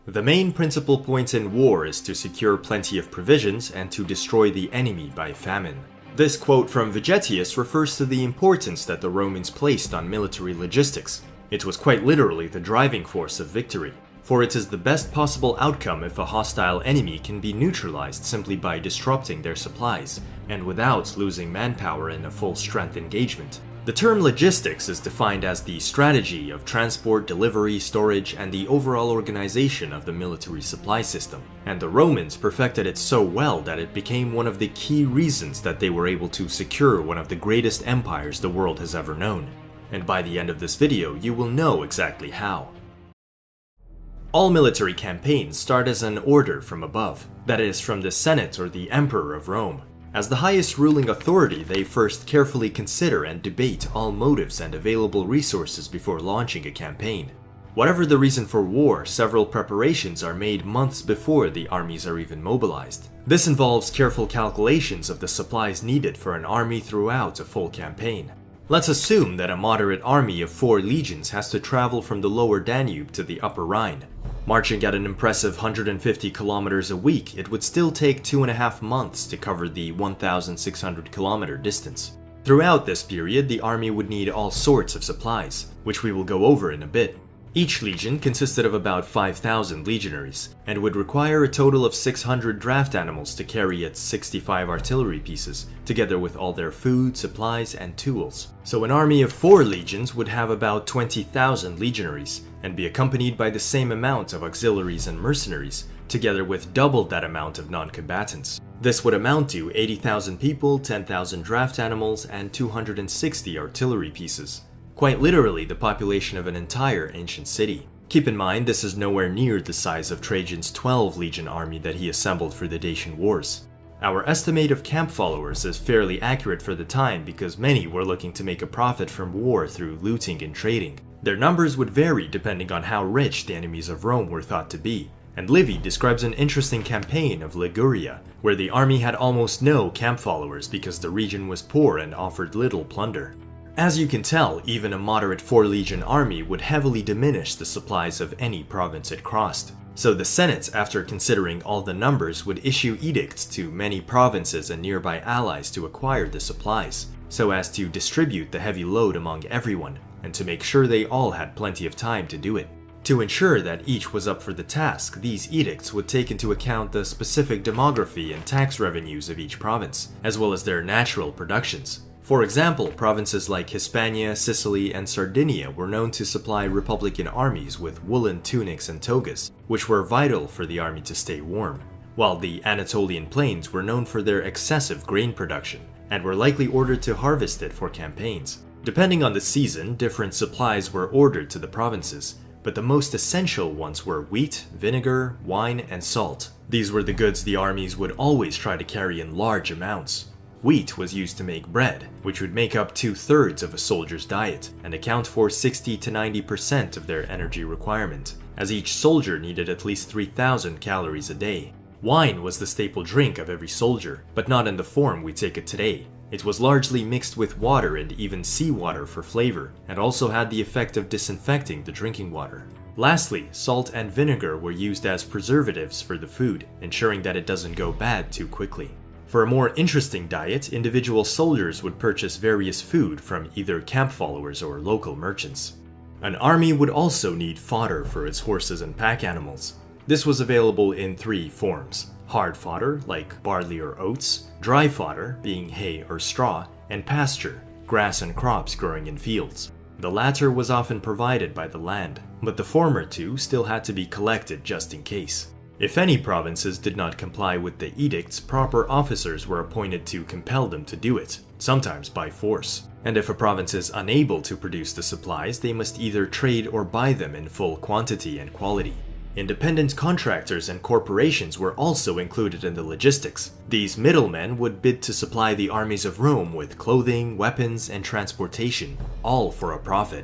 The main principal point in war is to secure plenty of provisions and to destroy the enemy by famine. This quote from Vegetius refers to the importance that the Romans placed on military logistics. It was quite literally the driving force of victory, for it is the best possible outcome if a hostile enemy can be neutralized simply by disrupting their supplies, and without losing manpower in a full-strength engagement. The term logistics is defined as the strategy of transport, delivery, storage, and the overall organization of the military supply system. And the Romans perfected it so well that it became one of the key reasons that they were able to secure one of the greatest empires the world has ever known. And by the end of this video, you will know exactly how. All military campaigns start as an order from above, that is, from the Senate or the Emperor of Rome. As the highest ruling authority, they first carefully consider and debate all motives and available resources before launching a campaign. Whatever the reason for war, several preparations are made months before the armies are even mobilized. This involves careful calculations of the supplies needed for an army throughout a full campaign. Let's assume that a moderate army of 4 legions has to travel from the lower Danube to the upper Rhine. Marching at an impressive 150 kilometers a week, it would still take 2.5 months to cover the 1,600 kilometer distance. Throughout this period, the army would need all sorts of supplies, which we will go over in a bit. Each legion consisted of about 5,000 legionaries, and would require a total of 600 draft animals to carry its 65 artillery pieces, together with all their food, supplies, and tools. So an army of 4 legions would have about 20,000 legionaries, and be accompanied by the same amount of auxiliaries and mercenaries, together with double that amount of non-combatants. This would amount to 80,000 people, 10,000 draft animals, and 260 artillery pieces. Quite literally the population of an entire ancient city. Keep in mind, this is nowhere near the size of Trajan's 12 legion army that he assembled for the Dacian Wars. Our estimate of camp followers is fairly accurate for the time because many were looking to make a profit from war through looting and trading. Their numbers would vary depending on how rich the enemies of Rome were thought to be, and Livy describes an interesting campaign of Liguria, where the army had almost no camp followers because the region was poor and offered little plunder. As you can tell, even a moderate 4-legion army would heavily diminish the supplies of any province it crossed. So the Senate, after considering all the numbers, would issue edicts to many provinces and nearby allies to acquire the supplies, so as to distribute the heavy load among everyone, and to make sure they all had plenty of time to do it. To ensure that each was up for the task, these edicts would take into account the specific demography and tax revenues of each province, as well as their natural productions. For example, provinces like Hispania, Sicily, and Sardinia were known to supply Republican armies with woolen tunics and togas, which were vital for the army to stay warm, while the Anatolian plains were known for their excessive grain production, and were likely ordered to harvest it for campaigns. Depending on the season, different supplies were ordered to the provinces, but the most essential ones were wheat, vinegar, wine, and salt. These were the goods the armies would always try to carry in large amounts. Wheat was used to make bread, which would make up 2/3 of a soldier's diet and account for 60 to 90% of their energy requirement, as each soldier needed at least 3,000 calories a day. Wine was the staple drink of every soldier, but not in the form we take it today. It was largely mixed with water and even seawater for flavor, and also had the effect of disinfecting the drinking water. Lastly, salt and vinegar were used as preservatives for the food, ensuring that it doesn't go bad too quickly. For a more interesting diet, individual soldiers would purchase various food from either camp followers or local merchants. An army would also need fodder for its horses and pack animals. This was available in 3 forms: hard fodder, like barley or oats, dry fodder, being hay or straw, and pasture, grass and crops growing in fields. The latter was often provided by the land, but the former 2 still had to be collected just in case. If any provinces did not comply with the edicts, proper officers were appointed to compel them to do it, sometimes by force. And if a province is unable to produce the supplies, they must either trade or buy them in full quantity and quality. Independent contractors and corporations were also included in the logistics. These middlemen would bid to supply the armies of Rome with clothing, weapons, and transportation, all for a profit.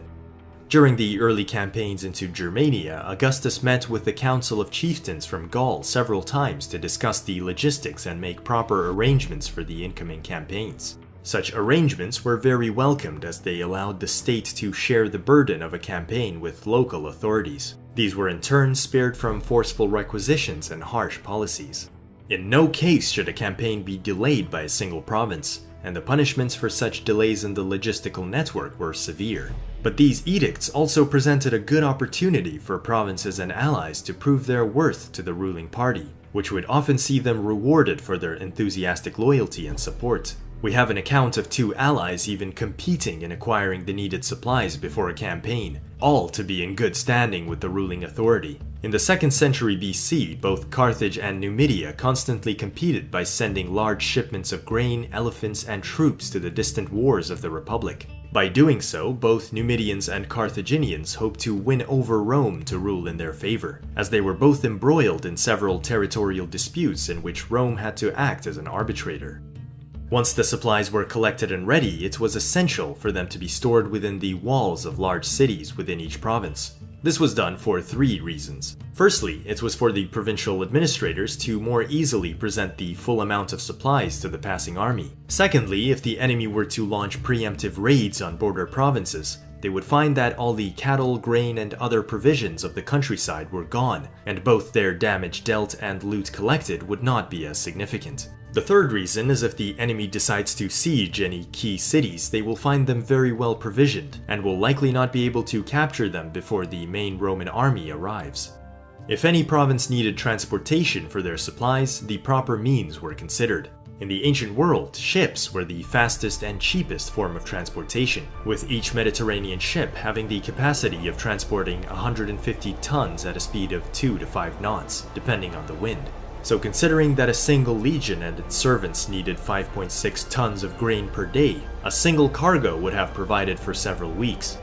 During the early campaigns into Germania, Augustus met with the Council of Chieftains from Gaul several times to discuss the logistics and make proper arrangements for the incoming campaigns. Such arrangements were very welcomed as they allowed the state to share the burden of a campaign with local authorities. These were in turn spared from forceful requisitions and harsh policies. In no case should a campaign be delayed by a single province, and the punishments for such delays in the logistical network were severe. But these edicts also presented a good opportunity for provinces and allies to prove their worth to the ruling party, which would often see them rewarded for their enthusiastic loyalty and support. We have an account of two allies even competing in acquiring the needed supplies before a campaign, all to be in good standing with the ruling authority. In the 2nd century BC, both Carthage and Numidia constantly competed by sending large shipments of grain, elephants, and troops to the distant wars of the Republic. By doing so, both Numidians and Carthaginians hoped to win over Rome to rule in their favor, as they were both embroiled in several territorial disputes in which Rome had to act as an arbitrator. Once the supplies were collected and ready, it was essential for them to be stored within the walls of large cities within each province. This was done for 3 reasons. Firstly, it was for the provincial administrators to more easily present the full amount of supplies to the passing army. Secondly, if the enemy were to launch preemptive raids on border provinces, they would find that all the cattle, grain, and other provisions of the countryside were gone, and both their damage dealt and loot collected would not be as significant. The third reason is if the enemy decides to siege any key cities, they will find them very well provisioned, and will likely not be able to capture them before the main Roman army arrives. If any province needed transportation for their supplies, the proper means were considered. In the ancient world, ships were the fastest and cheapest form of transportation, with each Mediterranean ship having the capacity of transporting 150 tons at a speed of 2 to 5 knots, depending on the wind. So considering that a single legion and its servants needed 5.6 tons of grain per day, a single cargo would have provided for several weeks.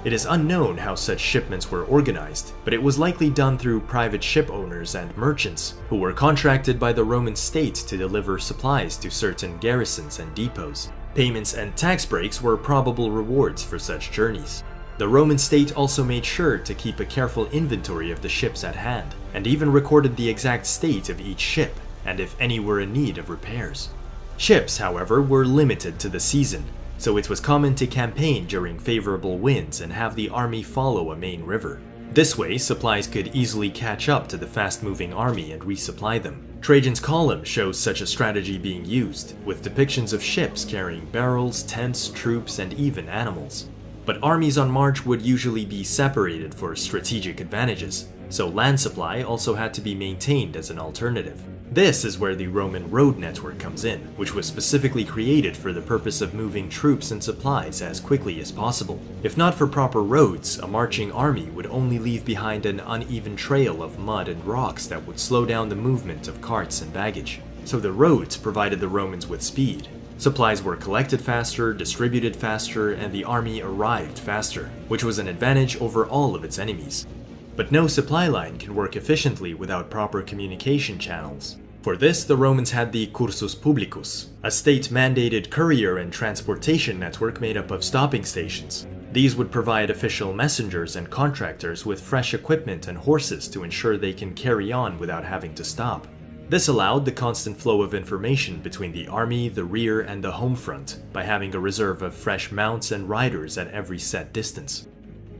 It is unknown how such shipments were organized, but it was likely done through private ship owners and merchants, who were contracted by the Roman state to deliver supplies to certain garrisons and depots. Payments and tax breaks were probable rewards for such journeys. The Roman state also made sure to keep a careful inventory of the ships at hand, and even recorded the exact state of each ship, and if any were in need of repairs. Ships, however, were limited to the season, so it was common to campaign during favorable winds and have the army follow a main river. This way, supplies could easily catch up to the fast-moving army and resupply them. Trajan's column shows such a strategy being used, with depictions of ships carrying barrels, tents, troops, and even animals. But armies on march would usually be separated for strategic advantages, so land supply also had to be maintained as an alternative. This is where the Roman road network comes in, which was specifically created for the purpose of moving troops and supplies as quickly as possible. If not for proper roads, a marching army would only leave behind an uneven trail of mud and rocks that would slow down the movement of carts and baggage. So the roads provided the Romans with speed. Supplies were collected faster, distributed faster, and the army arrived faster, which was an advantage over all of its enemies. But no supply line can work efficiently without proper communication channels. For this, the Romans had the cursus publicus, a state-mandated courier and transportation network made up of stopping stations. These would provide official messengers and contractors with fresh equipment and horses to ensure they can carry on without having to stop. This allowed the constant flow of information between the army, the rear, and the home front by having a reserve of fresh mounts and riders at every set distance.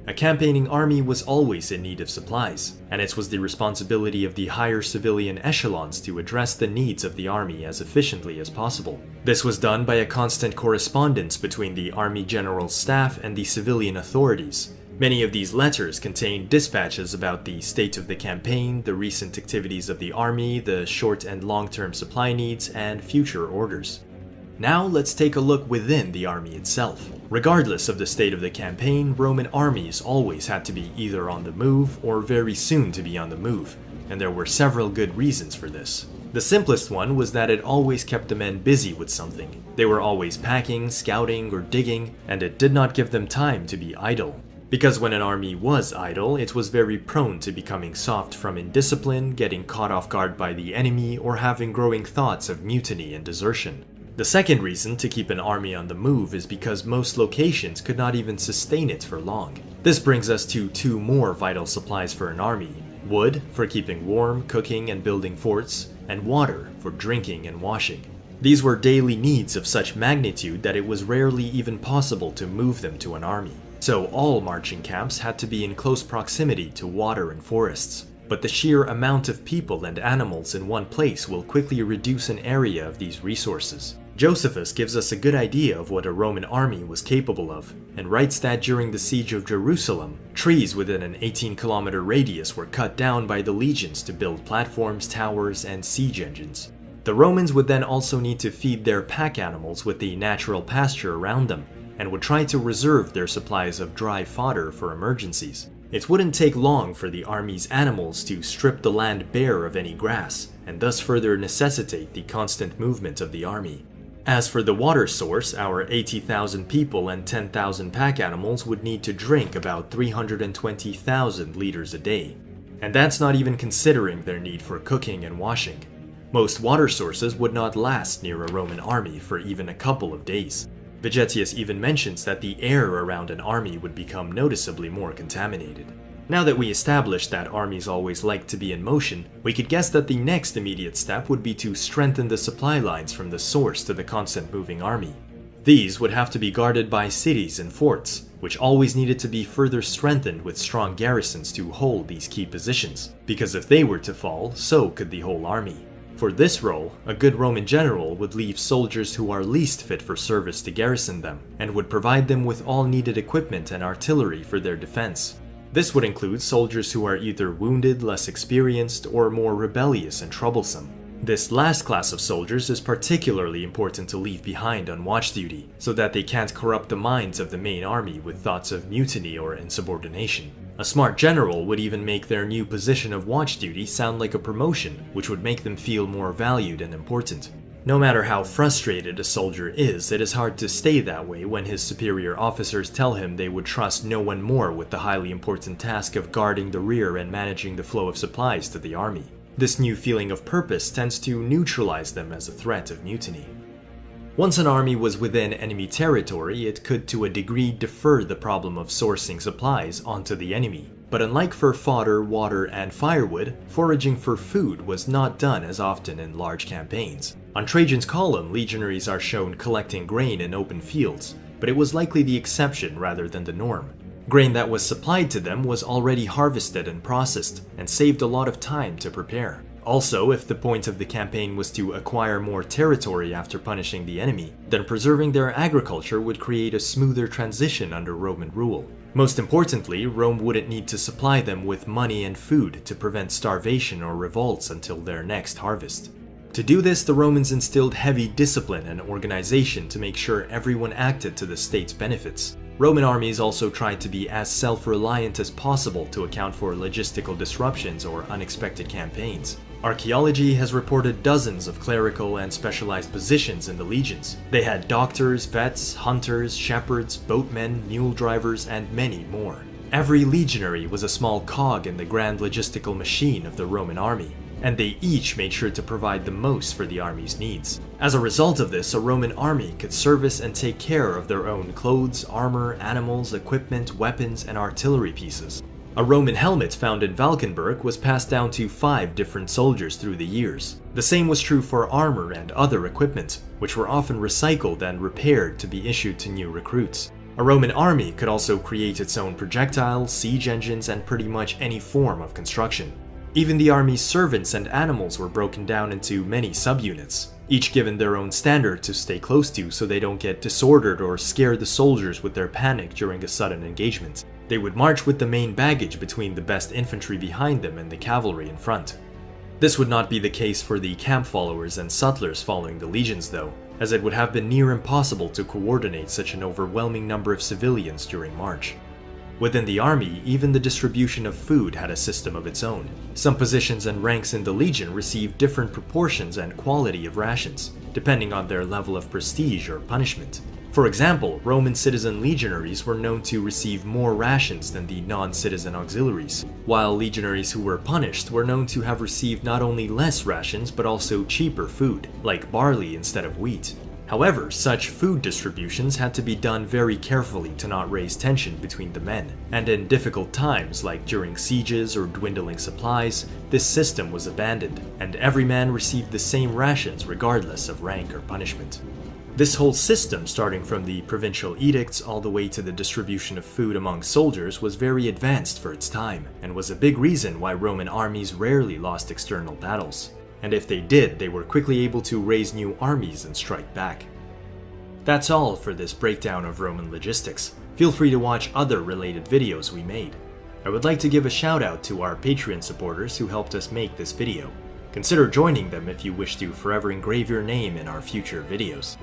A campaigning army was always in need of supplies, and it was the responsibility of the higher civilian echelons to address the needs of the army as efficiently as possible. This was done by a constant correspondence between the army general staff and the civilian authorities. Many of these letters contained dispatches about the state of the campaign, the recent activities of the army, the short and long-term supply needs, and future orders. Now let's take a look within the army itself. Regardless of the state of the campaign, Roman armies always had to be either on the move or very soon to be on the move, and there were several good reasons for this. The simplest one was that it always kept the men busy with something. They were always packing, scouting, or digging, and it did not give them time to be idle. Because when an army was idle, it was very prone to becoming soft from indiscipline, getting caught off guard by the enemy, or having growing thoughts of mutiny and desertion. The second reason to keep an army on the move is because most locations could not even sustain it for long. This brings us to 2 more vital supplies for an army: wood for keeping warm, cooking, and building forts, and water for drinking and washing. These were daily needs of such magnitude that it was rarely even possible to move them to an army. So all marching camps had to be in close proximity to water and forests. But the sheer amount of people and animals in one place will quickly reduce an area of these resources. Josephus gives us a good idea of what a Roman army was capable of, and writes that during the siege of Jerusalem, trees within an 18-kilometer radius were cut down by the legions to build platforms, towers, and siege engines. The Romans would then also need to feed their pack animals with the natural pasture around them, and would try to reserve their supplies of dry fodder for emergencies. It wouldn't take long for the army's animals to strip the land bare of any grass, and thus further necessitate the constant movement of the army. As for the water source, our 80,000 people and 10,000 pack animals would need to drink about 320,000 liters a day. And that's not even considering their need for cooking and washing. Most water sources would not last near a Roman army for even a couple of days. Vegetius even mentions that the air around an army would become noticeably more contaminated. Now that we established that armies always like to be in motion, we could guess that the next immediate step would be to strengthen the supply lines from the source to the constant moving army. These would have to be guarded by cities and forts, which always needed to be further strengthened with strong garrisons to hold these key positions, because if they were to fall, so could the whole army. For this role, a good Roman general would leave soldiers who are least fit for service to garrison them, and would provide them with all needed equipment and artillery for their defense. This would include soldiers who are either wounded, less experienced, or more rebellious and troublesome. This last class of soldiers is particularly important to leave behind on watch duty, so that they can't corrupt the minds of the main army with thoughts of mutiny or insubordination. A smart general would even make their new position of watch duty sound like a promotion, which would make them feel more valued and important. No matter how frustrated a soldier is, it is hard to stay that way when his superior officers tell him they would trust no one more with the highly important task of guarding the rear and managing the flow of supplies to the army. This new feeling of purpose tends to neutralize them as a threat of mutiny. Once an army was within enemy territory, it could to a degree defer the problem of sourcing supplies onto the enemy. But unlike for fodder, water, and firewood, foraging for food was not done as often in large campaigns. On Trajan's column, legionaries are shown collecting grain in open fields, but it was likely the exception rather than the norm. Grain that was supplied to them was already harvested and processed, and saved a lot of time to prepare. Also, if the point of the campaign was to acquire more territory after punishing the enemy, then preserving their agriculture would create a smoother transition under Roman rule. Most importantly, Rome wouldn't need to supply them with money and food to prevent starvation or revolts until their next harvest. To do this, the Romans instilled heavy discipline and organization to make sure everyone acted to the state's benefits. Roman armies also tried to be as self-reliant as possible to account for logistical disruptions or unexpected campaigns. Archaeology has reported dozens of clerical and specialized positions in the legions. They had doctors, vets, hunters, shepherds, boatmen, mule drivers, and many more. Every legionary was a small cog in the grand logistical machine of the Roman army, and they each made sure to provide the most for the army's needs. As a result of this, a Roman army could service and take care of their own clothes, armor, animals, equipment, weapons, and artillery pieces. A Roman helmet found in Valkenburg was passed down to 5 different soldiers through the years. The same was true for armor and other equipment, which were often recycled and repaired to be issued to new recruits. A Roman army could also create its own projectiles, siege engines, and pretty much any form of construction. Even the army's servants and animals were broken down into many subunits, each given their own standard to stay close to so they don't get disordered or scare the soldiers with their panic during a sudden engagement. They would march with the main baggage between the best infantry behind them and the cavalry in front. This would not be the case for the camp followers and sutlers following the legions though, as it would have been near impossible to coordinate such an overwhelming number of civilians during march. Within the army, even the distribution of food had a system of its own. Some positions and ranks in the legion received different proportions and quality of rations, depending on their level of prestige or punishment. For example, Roman citizen legionaries were known to receive more rations than the non-citizen auxiliaries, while legionaries who were punished were known to have received not only less rations but also cheaper food, like barley instead of wheat. However, such food distributions had to be done very carefully to not raise tension between the men, and in difficult times like during sieges or dwindling supplies, this system was abandoned, and every man received the same rations regardless of rank or punishment. This whole system, starting from the provincial edicts all the way to the distribution of food among soldiers, was very advanced for its time, and was a big reason why Roman armies rarely lost external battles. And if they did, they were quickly able to raise new armies and strike back. That's all for this breakdown of Roman logistics. Feel free to watch other related videos we made. I would like to give a shout out to our Patreon supporters who helped us make this video. Consider joining them if you wish to forever engrave your name in our future videos.